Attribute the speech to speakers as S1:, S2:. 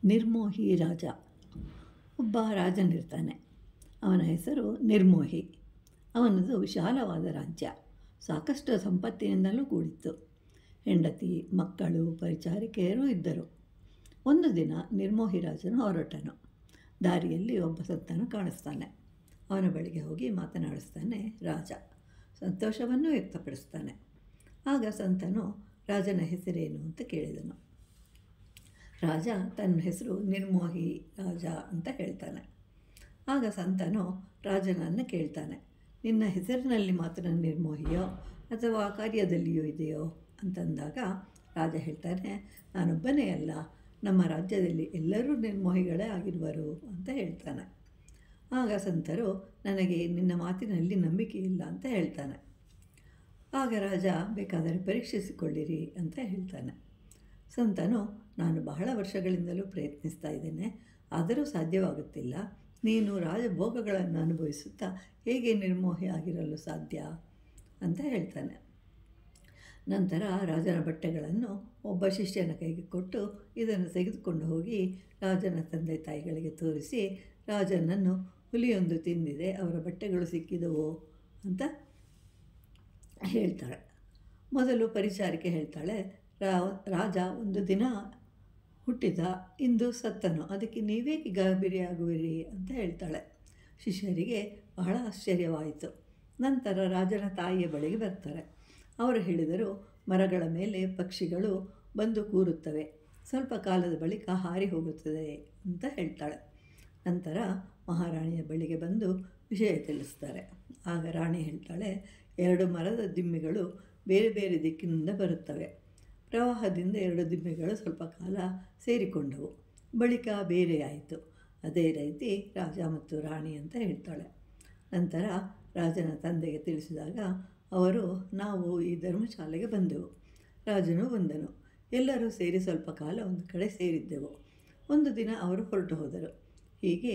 S1: ನಿರ್ಮೋಹಿ ರಾಜ. ಒಬ್ಬ ರಾಜನಿರ್ತಾನೆ. ಅವನ ಹೆಸರು ನಿರ್ಮೋಹಿ. ಅವನದು ವಿಶಾಲವಾದ ರಾಜ್ಯ, ಸಾಕಷ್ಟು ಸಂಪತ್ತಿನಿಂದಲೂ ಕೂಡಿತ್ತು. ಹೆಂಡತಿ, ಮಕ್ಕಳು, ಪರಿಚಾರಿಕೆಯರೂ ಇದ್ದರು. ಒಂದು ದಿನ ನಿರ್ಮೋಹಿ ರಾಜನು ಹೊರಟನು. ದಾರಿಯಲ್ಲಿ ಒಬ್ಬ ಸಂತನು ಕಾಣಿಸ್ತಾನೆ. ಅವನ ಬಳಿಗೆ ಹೋಗಿ ಮಾತನಾಡಿಸ್ತಾನೆ ರಾಜ. ಸಂತೋಷವನ್ನು ವ್ಯಕ್ತಪಡಿಸ್ತಾನೆ. ಆಗ ಸಂತನು ರಾಜನ ಹೆಸರೇನು ಅಂತ ಕೇಳಿದನು. ರಾಜ ತನ್ನ ಹೆಸರು ನಿರ್ಮೋಹಿ ರಾಜ ಅಂತ ಹೇಳ್ತಾನೆ. ಆಗ ಸಂತನು ರಾಜನನ್ನು ಕೇಳ್ತಾನೆ, ನಿನ್ನ ಹೆಸರಿನಲ್ಲಿ ಮಾತ್ರ ನಿರ್ಮೋಹಿಯೋ ಅಥವಾ ಕಾರ್ಯದಲ್ಲಿಯೂ ಇದೆಯೋ ಅಂತಂದಾಗ ರಾಜ ಹೇಳ್ತಾನೆ, ನಾನೊಬ್ಬನೇ ಅಲ್ಲ, ನಮ್ಮ ರಾಜ್ಯದಲ್ಲಿ ಎಲ್ಲರೂ ನಿರ್ಮೋಹಿಗಳೇ ಆಗಿರುವರು ಅಂತ ಹೇಳ್ತಾನೆ. ಆಗ ಸಂತರು, ನನಗೆ ನಿನ್ನ ಮಾತಿನಲ್ಲಿ ನಂಬಿಕೆ ಇಲ್ಲ ಅಂತ ಹೇಳ್ತಾನೆ. ಆಗ ರಾಜ, ಬೇಕಾದರೆ ಪರೀಕ್ಷಿಸಿಕೊಳ್ಳಿರಿ ಅಂತ ಹೇಳ್ತಾನೆ. ಸಂತನು, ನಾನು ಬಹಳ ವರ್ಷಗಳಿಂದಲೂ ಪ್ರಯತ್ನಿಸ್ತಾ ಇದ್ದೇನೆ, ಆದರೂ ಸಾಧ್ಯವಾಗುತ್ತಿಲ್ಲ. ನೀನು ರಾಜಭೋಗಗಳನ್ನು ಅನುಭವಿಸುತ್ತಾ ಹೇಗೆ ನಿರ್ಮೋಹಿ ಆಗಿರಲು ಸಾಧ್ಯ ಅಂತ ಹೇಳ್ತಾನೆ. ನಂತರ ರಾಜನ ಬಟ್ಟೆಗಳನ್ನು ಒಬ್ಬ ಶಿಷ್ಯನ ಕೈಗೆ ಕೊಟ್ಟು, ಇದನ್ನು ತೆಗೆದುಕೊಂಡು ಹೋಗಿ ರಾಜನ ತಂದೆ ತಾಯಿಗಳಿಗೆ ತೋರಿಸಿ, ರಾಜನನ್ನು ಹುಲಿಯೊಂದು ತಿಂದಿದೆ, ಅವರ ಬಟ್ಟೆಗಳು ಸಿಕ್ಕಿದವು ಅಂತ ಹೇಳ್ತಾಳೆ. ಮೊದಲು ಪರಿಚಾರಿಕೆ ಹೇಳ್ತಾಳೆ, ರಾಜ ಒಂದು ದಿನ ಹುಟ್ಟಿದ, ಇಂದು ಸತ್ತನು, ಅದಕ್ಕೆ ನೀವೇಕೆ ಗಾಬರಿಯಾಗುವಿರಿ ಅಂತ ಹೇಳ್ತಾಳೆ. ಶಿಷ್ಯರಿಗೆ ಬಹಳ ಆಶ್ಚರ್ಯವಾಯಿತು. ನಂತರ ರಾಜನ ತಾಯಿಯ ಬಳಿಗೆ ಬರ್ತಾರೆ. ಅವರು ಹೇಳಿದರು, ಮರಗಳ ಮೇಲೆ ಪಕ್ಷಿಗಳು ಬಂದು ಕೂರುತ್ತವೆ, ಸ್ವಲ್ಪ ಕಾಲದ ಬಳಿಕ ಹಾರಿ ಹೋಗುತ್ತದೆ ಅಂತ ಹೇಳ್ತಾಳೆ. ನಂತರ ಮಹಾರಾಣಿಯ ಬಳಿಗೆ ಬಂದು ವಿಷಯ ತಿಳಿಸ್ತಾರೆ. ಆಗ ರಾಣಿ ಹೇಳ್ತಾಳೆ, 2 ಮರದ ದಿಮ್ಮಿಗಳು ಬೇರೆ ಬೇರೆ ದಿಕ್ಕಿನಿಂದ ಬರುತ್ತವೆ. ಪ್ರವಾಹದಿಂದ 2 ದಿಮ್ಮಿಗಳು ಸ್ವಲ್ಪ ಕಾಲ ಸೇರಿಕೊಂಡವು, ಬಳಿಕ ಬೇರೆಯಾಯಿತು. ಅದೇ ರೀತಿ ರಾಜ ಮತ್ತು ರಾಣಿ ಅಂತ ಹೇಳ್ತಾಳೆ. ನಂತರ ರಾಜನ ತಂದೆಗೆ ತಿಳಿಸಿದಾಗ ಅವರು, ನಾವು ಈ ಧರ್ಮಶಾಲೆಗೆ ಬಂದೆವು, ರಾಜನು ಬಂದನು, ಎಲ್ಲರೂ ಸೇರಿ ಸ್ವಲ್ಪ ಕಾಲ ಒಂದು ಕಡೆ ಸೇರಿದ್ದೆವು. ಒಂದು ದಿನ ಅವರು ಹೊರಟು ಹೋದರು. ಹೀಗೆ